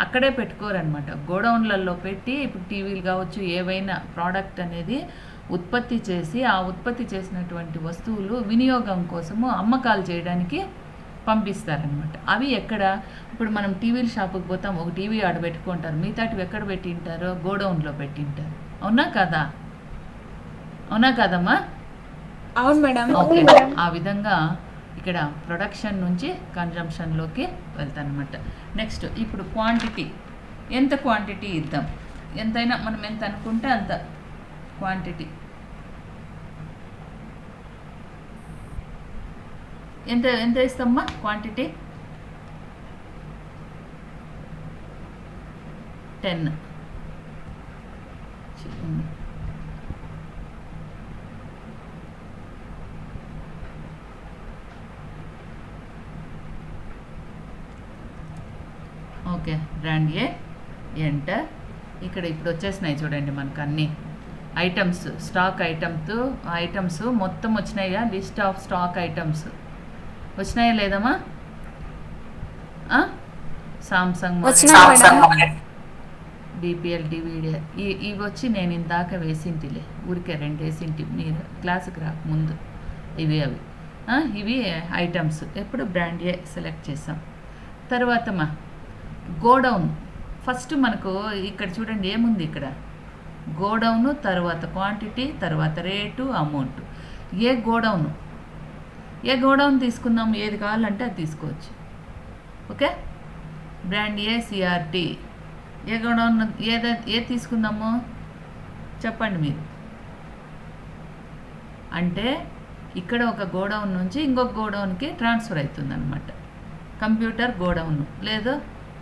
అక్కడే పెట్టుకోరనమాట, గోడౌన్లలో పెట్టి ఇప్పుడు టీవీలు కావచ్చు ఏవైనా ప్రోడక్ట్ అనేది ఉత్పత్తి చేసి ఆ ఉత్పత్తి చేసినటువంటి వస్తువులు వినియోగం కోసము అమ్మకాలు చేయడానికి పంపిస్తారనమాట. అవి ఎక్కడ? ఇప్పుడు మనం టీవీల షాపుకి పోతాం, ఒక టీవీ ఆడ పెట్టుకుంటారు, మిగతాటివి ఎక్కడ పెట్టింటారో గోడౌన్లో పెట్టింటారు. అవునా కదా? అవునా కదమ్మా? అవును మేడం. ఓకే. ఆ విధంగా ఇక్కడ ప్రొడక్షన్ నుంచి కన్జంప్షన్లోకి వెళ్తానమాట. నెక్స్ట్ ఇప్పుడు క్వాంటిటీ. ఎంత క్వాంటిటీ ఇద్దాం? ఎంతైనా మనం ఎంత అనుకుంటే అంత క్వాంటిటీ. ఎంత ఇస్తామ్మా క్వాంటిటీ? 10. ఓకే, బ్రాండ్ ఏ, ఎంటర్. ఇక్కడ ఇప్పుడు వచ్చేసినాయి చూడండి మనకు అన్ని ఐటమ్స్, స్టాక్ ఐటమ్స్ మొత్తం వచ్చినాయా? లిస్ట్ ఆఫ్ స్టాక్ ఐటమ్స్ వచ్చినాయా లేదమ్మా? సామ్సంగ్, డిపిఎల్, డివిడి ఇవి వచ్చి నేను ఇందాక వేసింటిలే, ఊరికే 2 వేసింటి మీరు క్లాసుకి రాకముందు. అవి ఇవి ఐటమ్స్. ఎప్పుడు బ్రాండ్ ఏ సెలెక్ట్ చేసాం. తర్వాత గోడౌన్. ఫస్ట్ మనకు ఇక్కడ చూడండి ఏముంది, ఇక్కడ గోడౌను, తర్వాత క్వాంటిటీ, తర్వాత రేటు, అమౌంట్. ఏ గోడౌన్ తీసుకుందాం, ఏది కావాలంటే అది తీసుకోవచ్చు. ఓకే, బ్రాండ్ ఏ సిఆర్టీ. ఏ గోడౌన్ ఏది తీసుకుందాము చెప్పండి మీరు. అంటే ఇక్కడ ఒక గోడౌన్ నుంచి ఇంకొక గోడౌన్కి ట్రాన్స్ఫర్ అవుతుంది అనమాట. కంప్యూటర్ గోడౌన్, లేదు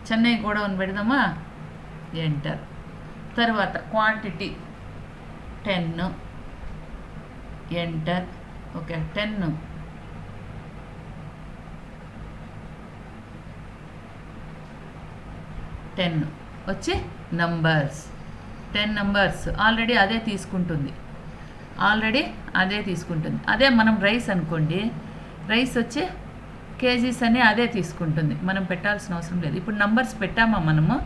చెన్నై గోడౌన్ పెడదామా, ఎంటర్. తర్వాత క్వాంటిటీ 10, ఎంటర్. ఓకే, 10 వచ్చి నంబర్స్, 10 నంబర్స్ ఆల్రెడీ అదే తీసుకుంటుంది. అదే మనం రైస్ అనుకోండి, రైస్ వచ్చి కేజీస్ అని అదే తీసుకుంటుంది, మనం పెట్టాల్సిన అవసరం లేదు. ఇప్పుడు నంబర్స్ పెట్టామా మనము?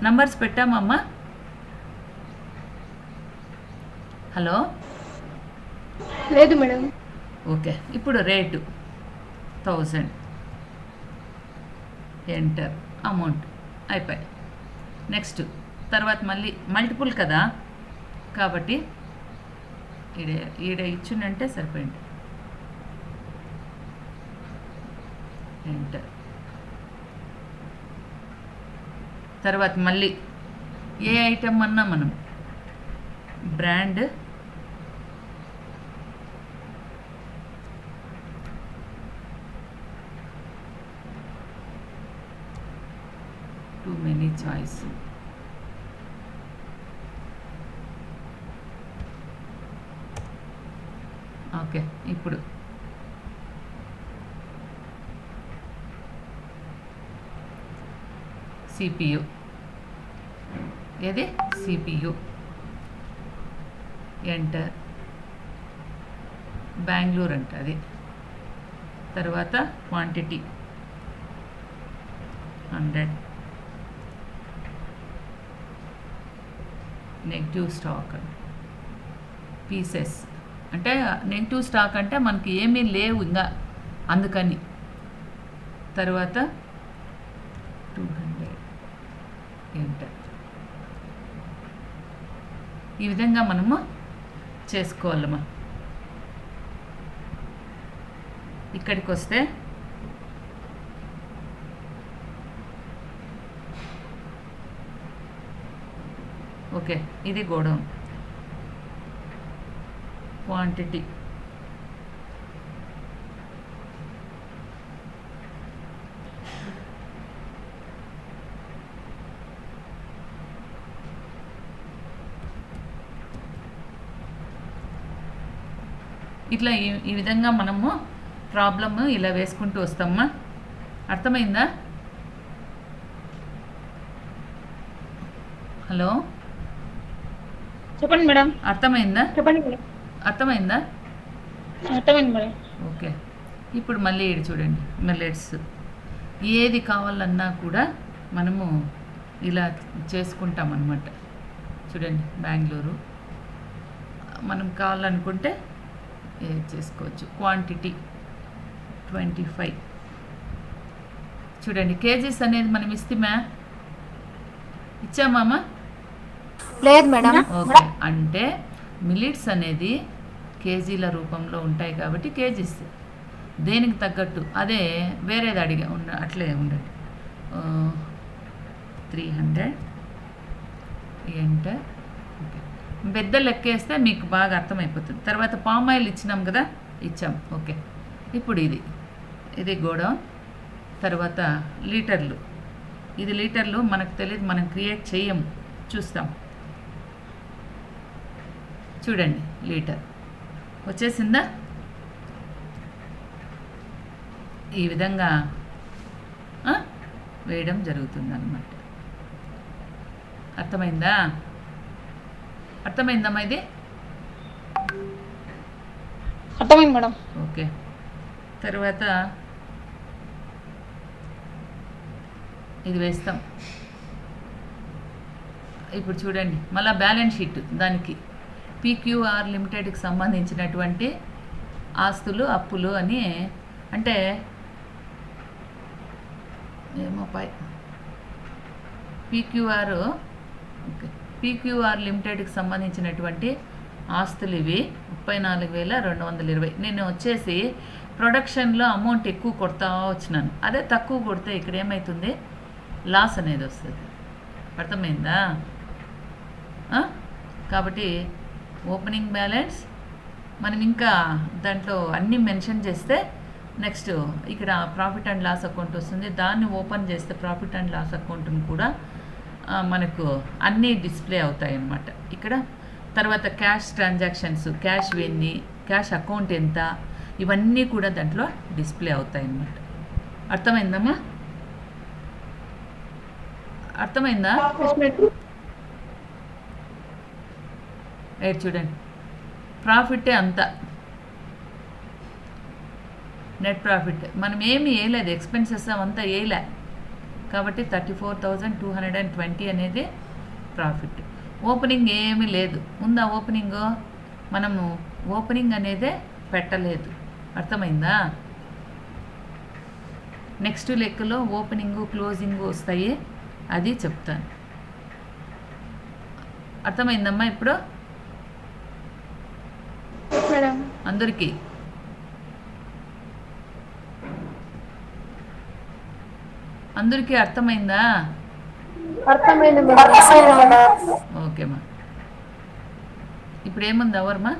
నంబర్స్ పెట్టామమ్మా? హలో, లేదు మేడం. ఓకే, ఇప్పుడు రేటు 1000, ఎంటర్. అమౌంట్ అయిపోయి. నెక్స్ట్ తర్వాత మళ్ళీ మల్టిపుల్ కదా, కాబట్టి ఈడ ఇచ్చిందంటే సరిపోయింది, ఎంటర్. తర్వాత మళ్ళీ ఏ ఐటమ్ అన్నా మనం brand too many choice. Okay, ఇప్పుడు సిపియు. ఏది? CPU, enter. బెంగళూరు అంట అది. తర్వాత క్వాంటిటీ 100. నెగిటివ్ స్టాక్ పీసెస్, అంటే నెగిటివ్ స్టాక్ అంటే మనకి ఏమీ లేవు ఇంకా, అందుకని. తర్వాత 200, ఎంటర్. ఈ విధంగా మనము చేసుకోవాలమ్మా. ఇక్కడికి వస్తే ఓకే, ఇది గోడౌన్. క్వాంటిటీ ఇట్లా ఈ విధంగా మనము ప్రాబ్లమ్ ఇలా వేసుకుంటూ వస్తామా. అర్థమైందా? హలో, చెప్పండి మేడం. అర్థమైందా? చెప్పండి మేడం. అర్థమైందా? అర్థమైంది మేడం. ఓకే, ఇప్పుడు మళ్ళీ ఇది చూడండి, మిల్లెట్స్. ఏది కావాలన్నా కూడా మనము ఇలా చేసుకుంటాం అన్నమాట. చూడండి, బెంగళూరు మనం కావాలనుకుంటే చేసుకోవచ్చు. క్వాంటిటీ 25. చూడండి, కేజీస్ అనేది మనం ఇచ్చామా? లేదు మేడం. ఓకే, అంటే మిలిట్స్ అనేది కేజీల రూపంలో ఉంటాయి కాబట్టి కేజీస్. దేనికి తగ్గట్టు అదే వేరేది అట్లే ఉండండి. 300, ఎంటర్. ఓకే, పెద్ద లెక్కేస్తే మీకు బాగా అర్థమైపోతుంది. తర్వాత పామ్ ఆయిల్ ఇచ్చినాం కదా, ఇచ్చాం. ఓకే, ఇప్పుడు ఇది గోడౌన్. తర్వాత లీటర్లు. ఇది లీటర్లు మనకు తెలియదు, మనం క్రియేట్ చేయము, చూస్తాం. చూడండి, లీటర్ వచ్చేసిందా? ఈ విధంగా వేయడం జరుగుతుంది అన్నమాట. అర్థమైందా? అర్థమైందమ్మా ఇది? అర్థమైంది మేడం. ఓకే. తర్వాత ఇది వేస్తాం. ఇప్పుడు చూడండి, మళ్ళీ బ్యాలెన్స్ షీట్ దానికి పీక్యూఆర్ లిమిటెడ్కి సంబంధించినటువంటి ఆస్తులు అప్పులు అని, అంటే ఏమో పీక్యూఆర్, ఓకే, పీక్యూఆర్ లిమిటెడ్కి సంబంధించినటువంటి ఆస్తులు ఇవి 34,220. నేను వచ్చేసి ప్రొడక్షన్లో అమౌంట్ ఎక్కువ కొడతా వచ్చినాను. అదే తక్కువ కొడితే ఇక్కడ ఏమవుతుంది, లాస్ అనేది వస్తుంది. అర్థమైందా? కాబట్టి ఓపెనింగ్ బ్యాలెన్స్ మనం ఇంకా దాంట్లో అన్నీ మెన్షన్ చేస్తే నెక్స్ట్ ఇక్కడ ప్రాఫిట్ అండ్ లాస్ అకౌంట్ వస్తుంది. దాన్ని ఓపెన్ చేస్తే ప్రాఫిట్ అండ్ లాస్ అకౌంట్ని కూడా మనకు అన్నీ డిస్ప్లే అవుతాయి అన్నమాట ఇక్కడ. తర్వాత క్యాష్ ట్రాన్సాక్షన్స్, క్యాష్ ఎన్ని, క్యాష్ అకౌంట్ ఎంత, ఇవన్నీ కూడా దాంట్లో డిస్ప్లే అవుతాయి అన్నమాట. అర్థమైందమ్మా? అర్థమైందా? రైట్, చూడండి, ప్రాఫిటే అంతా, నెట్ ప్రాఫిట్ మనం ఏమి వేయలేదు, ఎక్స్పెన్సెస్ అవంతా వేయలే. కాబట్టి 34,220 అనేది ప్రాఫిట్. ఓపెనింగ్ ఏమీ లేదు. ఉందా ఓపెనింగ్? మనము ఓపెనింగ్ అనేదే పెట్టలేదు. అర్థమైందా? నెక్స్ట్ లెక్కలో ఓపెనింగు క్లోజింగ్ వస్తాయి, అది చెప్తాను. అర్థమైందమ్మా ఇప్పుడు మేడం? అందరికీ? అందరికీ అర్థమైందా? అర్థమైంది మేడం. ఓకేమ్మా. ఇప్పుడు ఏముంది అవర్మా?